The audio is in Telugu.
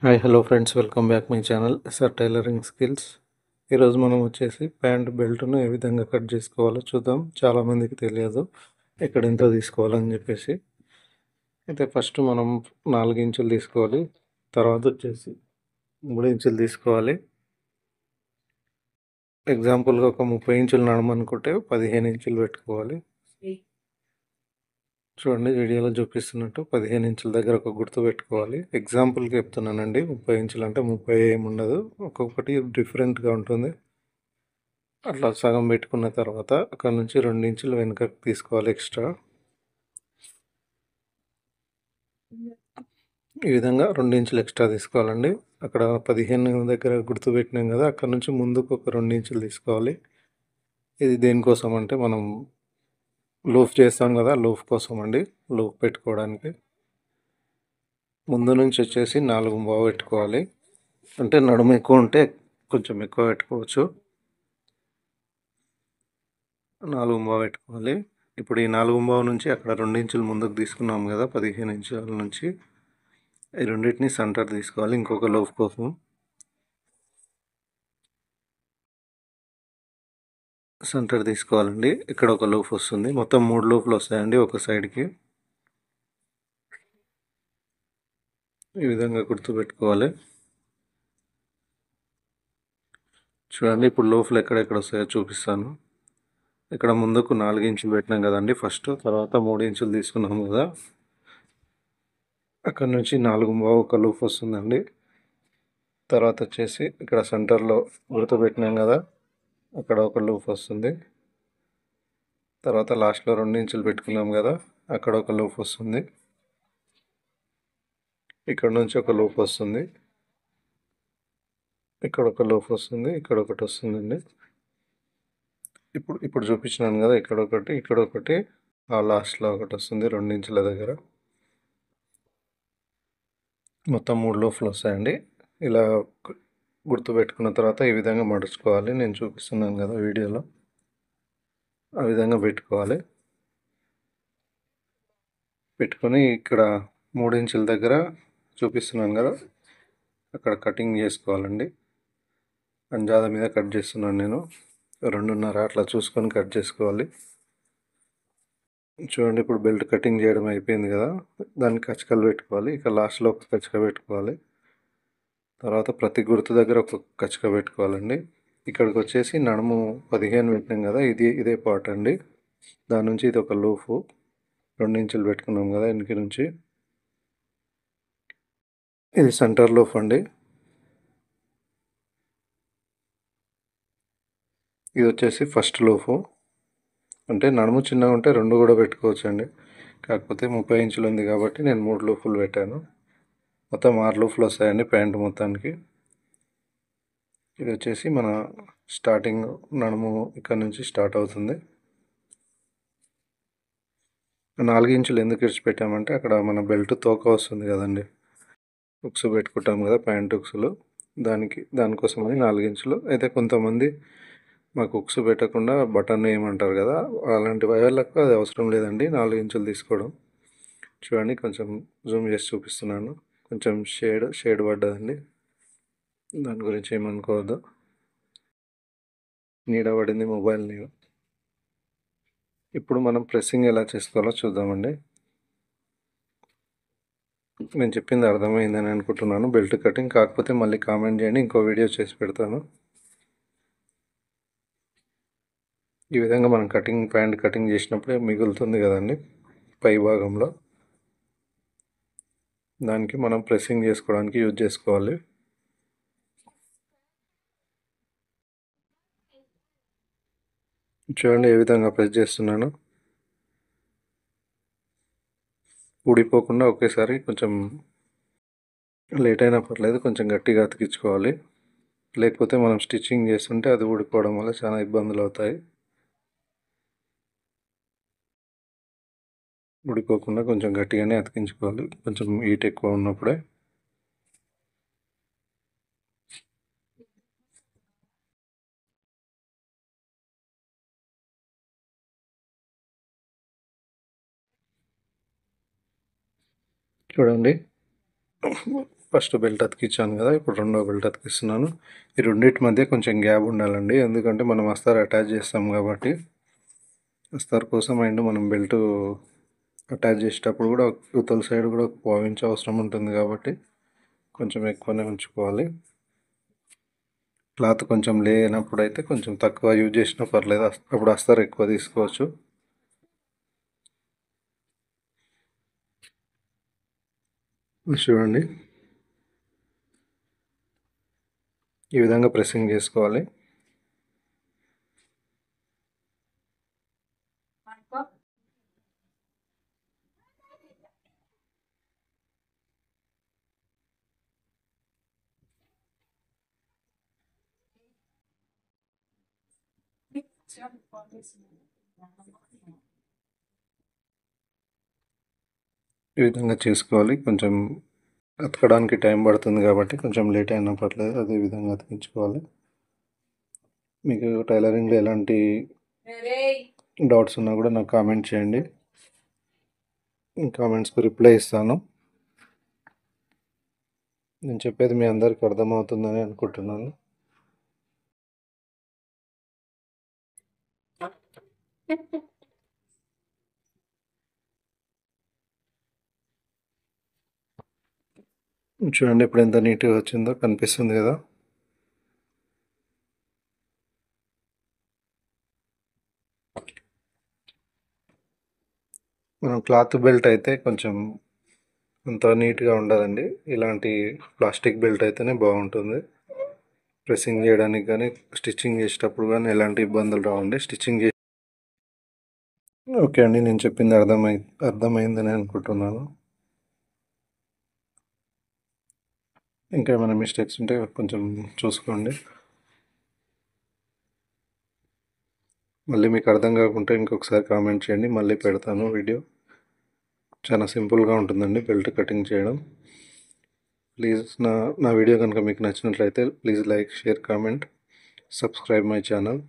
Hi hello friends, welcome back my channel SR tailoring skills. ఈరోజు మనం వచ్చేసి ప్యాంట్ బెల్ట్ను ఏ విధంగా కట్ చేసుకోవాలో చూద్దాం. చాలామందికి తెలియదు ఎక్కడ ఎంత తీసుకోవాలని చెప్పేసి. అయితే ఫస్ట్ మనం 4 ఇంచులు తీసుకోవాలి, తర్వాత వచ్చేసి 3 ఇంచులు తీసుకోవాలి. ఎగ్జాంపుల్గా ఒక 30 ఇంచులు నడమనుకుంటే 15 ఇంచులు పెట్టుకోవాలి. చూడండి, వీడియోలో చూపిస్తున్నట్టు 15 ఇంచుల దగ్గర ఒక గుర్తు పెట్టుకోవాలి. ఎగ్జాంపుల్కి చెప్తున్నానండి, 30 ఇంచులు అంటే 30 ఏమి ఉండదు, ఒక్కొక్కటి డిఫరెంట్గా ఉంటుంది. అట్లా సగం పెట్టుకున్న తర్వాత అక్కడ నుంచి 2 ఇంచులు వెనుకకు తీసుకోవాలి ఎక్స్ట్రా. ఈ విధంగా 2 ఇంచులు ఎక్స్ట్రా తీసుకోవాలండి. అక్కడ 15 దగ్గర గుర్తు పెట్టినాం కదా, అక్కడ నుంచి ముందుకు ఒక 2 ఇంచులు తీసుకోవాలి. ఇది దేనికోసం అంటే మనం లూఫ్ చేస్తాం కదా, లూఫ్ కోసం అండి. లూఫ్ పెట్టుకోవడానికి ముందు నుంచి వచ్చేసి 4 పెట్టుకోవాలి. అంటే నడుము ఎక్కువ ఉంటే కొంచెం ఎక్కువ పెట్టుకోవచ్చు. 4 పెట్టుకోవాలి. ఇప్పుడు ఈ 4 నుంచి అక్కడ 2 ఇంచులు ముందుకు తీసుకున్నాం కదా, 15 ఇంచుల నుంచి ఈ రెండింటిని సెంటర్ తీసుకోవాలి ఇంకొక లోఫ్ కోసం. సెంటర్ తీసుకోవాలండి. ఇక్కడ ఒక లూఫ్ వస్తుంది, మొత్తం 3 లూఫ్లు వస్తాయండి ఒక సైడ్కి. ఈ విధంగా గుర్తుపెట్టుకోవాలి. చూడండి, ఇప్పుడు లూఫ్లు ఎక్కడెక్కడ వస్తాయో చూపిస్తాను. ఇక్కడ ముందుకు 4 ఇంచులు పెట్టినాం కదండి ఫస్ట్, తర్వాత 3 ఇంచులు తీసుకున్నాం కదా, అక్కడ నుంచి 4 ఒక లూఫ్ వస్తుందండి. తర్వాత వచ్చేసి ఇక్కడ సెంటర్లో గుర్తుపెట్టినాం కదా, అక్కడ ఒక లూఫ్ వస్తుంది. తర్వాత లాస్ట్లో 2 ఇంచులు పెట్టుకున్నాం కదా, అక్కడ ఒక లూఫ్ వస్తుంది. ఇక్కడ నుంచి ఒక లూఫ్ వస్తుంది, ఇక్కడ ఒక లూఫ్ వస్తుంది, ఇక్కడ ఒకటి వస్తుందండి. ఇప్పుడు చూపించినాను కదా, ఇక్కడ ఒకటి, ఆ లాస్ట్లో ఒకటి వస్తుంది 2 ఇంచుల దగ్గర. మొత్తం 3 లూఫ్లు వస్తాయండి. ఇలా గుర్తుపెట్టుకున్న తర్వాత ఈ విధంగా మడుచుకోవాలి. నేను చూపిస్తున్నాను కదా వీడియోలో, ఆ విధంగా పెట్టుకోవాలి. పెట్టుకొని ఇక్కడ 3 ఇంచుల దగ్గర చూపిస్తున్నాను కదా, అక్కడ కటింగ్ చేసుకోవాలండి. అంజాద మీద కట్ చేస్తున్నాను నేను, 2.5 అట్లా చూసుకొని కట్ చేసుకోవాలి. చూడండి, ఇప్పుడు బెల్ట్ కటింగ్ చేయడం అయిపోయింది కదా, దానికి కచ్చకలు పెట్టుకోవాలి. ఇక లాస్ట్లో ఒక కచ్చక పెట్టుకోవాలి. తర్వాత ప్రతి గుర్తు దగ్గర ఒక కచ్చక పెట్టుకోవాలండి. ఇక్కడికి వచ్చేసి నడుము 15 పెట్టినాం కదా, ఇదే పార్ట్ అండి. దాని నుంచి ఇది ఒక లూఫు 2 ఇంచులు పెట్టుకున్నాం కదా వెనక నుంచి, ఇది సెంటర్ లూఫ్ అండి. ఇది వచ్చేసి ఫస్ట్ లూఫు. అంటే నడుము చిన్నగా ఉంటే 2 కూడా పెట్టుకోవచ్చు అండి, కాకపోతే 30 ఇంచులు ఉంది కాబట్టి నేను 3 లూఫులు పెట్టాను. మొత్తం 6 లూఫులు వస్తాయండి ప్యాంటు మొత్తానికి. ఇది వచ్చేసి మన స్టార్టింగ్ నడుము ఇక్కడ నుంచి స్టార్ట్ అవుతుంది. 4 ఇంచులు ఎందుకు ఇడిచిపెట్టామంటే అక్కడ మన బెల్ట్ తోక వస్తుంది కదండి, ఉక్స్ పెట్టుకుంటాం కదా ప్యాంట్ ఉక్సులు, దానికోసమని 4 ఇంచులు. అయితే కొంతమంది మాకు ఉక్స్ పెట్టకుండా బటన్ వేయమంటారు కదా, అలాంటి వాళ్ళకు అది అవసరం లేదండి 4 ఇంచులు తీసుకోవడం. చూడండి, కొంచెం జూమ్ చేసి చూపిస్తున్నాను. కొంచెం షేడ్ పడ్డదండి, దాని గురించి ఏమనుకోవద్దు. నీడ పడింది మొబైల్ నీడ. ఇప్పుడు మనం ప్రెస్సింగ్ ఎలా చేసుకోవాలో చూద్దామండి. నేను చెప్పింది అర్థమైందని అనుకుంటున్నాను. బెల్ట్ కటింగ్ కాకపోతే మళ్ళీ కామెంట్ చేయండి, ఇంకో వీడియో చేసి పెడతాను. ఈ విధంగా మనం ప్యాంట్ కటింగ్ చేసినప్పుడే మిగులుతుంది కదండి పై భాగంలో, దానికి మనం ప్రెస్సింగ్ చేసుకోవడానికి యూజ్ చేసుకోవాలి. చూడండి ఏ విధంగా ప్రెస్ చేస్తున్నాను, ఊడిపోకుండా ఒకేసారి. కొంచెం లేట్ అయినా పర్లేదు, కొంచెం గట్టిగా అతికించుకోవాలి, లేకపోతే మనం స్టిచ్చింగ్ చేస్తుంటే అది ఊడిపోవడం వల్ల చాలా ఇబ్బందులు అవుతాయి. ఊడిపోకుండా కొంచెం గట్టిగానే అతికించుకోవాలి, కొంచెం హీట్ ఎక్కువ ఉన్నప్పుడే. చూడండి, ఫస్ట్ బెల్ట్ అతికించాను కదా, ఇప్పుడు రెండో బెల్ట్ అతికిస్తున్నాను. ఈ రెండింటి మధ్య కొంచెం గ్యాప్ ఉండాలండి, ఎందుకంటే మనం అస్తారు అటాచ్ చేస్తాం కాబట్టి. అస్తారు కోసం అండ్ మనం బెల్ట్ అటాచ్ చేసేటప్పుడు కూడా యువతల సైడ్ కూడా 1/4 ఇంచ్ అవసరం ఉంటుంది కాబట్టి కొంచెం ఎక్కువనే ఉంచుకోవాలి. క్లాత్ కొంచెం లేనప్పుడు అయితే కొంచెం తక్కువ యూజ్ చేసినా పర్లేదు, అప్పుడు అస్తారు ఎక్కువ తీసుకోవచ్చు. చూడండి, ఈ విధంగా ప్రెస్సింగ్ చేసుకోవాలి. ఈ విధంగా చేసుకోవాలి. కొంచెం అతకడానికి టైం పడుతుంది కాబట్టి కొంచెం లేట్ అయినా పర్లేదు, అదే విధంగా అతికించుకోవాలి. మీకు టైలరింగ్లో ఎలాంటి డౌట్స్ ఉన్నా కూడా నాకు కామెంట్ చేయండి, కామెంట్స్కి రిప్లై ఇస్తాను. నేను చెప్పేది మీ అందరికి అర్థమవుతుందని అనుకుంటున్నాను. చూడండి ఇప్పుడు ఎంత నీట్గా వచ్చిందో, కనిపిస్తుంది కదా. మనం క్లాత్ బెల్ట్ అయితే కొంచెం అంత నీట్గా ఉండదండి, ఇలాంటి ప్లాస్టిక్ బెల్ట్ అయితేనే బాగుంటుంది. ప్రెస్సింగ్ చేయడానికి కానీ స్టిచ్చింగ్ చేసేటప్పుడు కానీ ఎలాంటి ఇబ్బందులు రావండి. స్టిచ్చింగ్ చే ఓకే అండి, నేను చెప్పింది అర్థమైందని అనుకుంటున్నాను. ఇంకా ఏమైనా మిస్టేక్స్ ఉంటే కొంచెం చూసుకోండి. మళ్ళీ మీకు అర్థం కాకుంటే ఇంకొకసారి కామెంట్ చేయండి, మళ్ళీ పెడతాను వీడియో. చాలా సింపుల్గా ఉంటుందండి బెల్ట్ కటింగ్ చేయడం. ప్లీజ్ నా వీడియో కనుక మీకు నచ్చినట్లయితే please like, share, comment, subscribe my channel.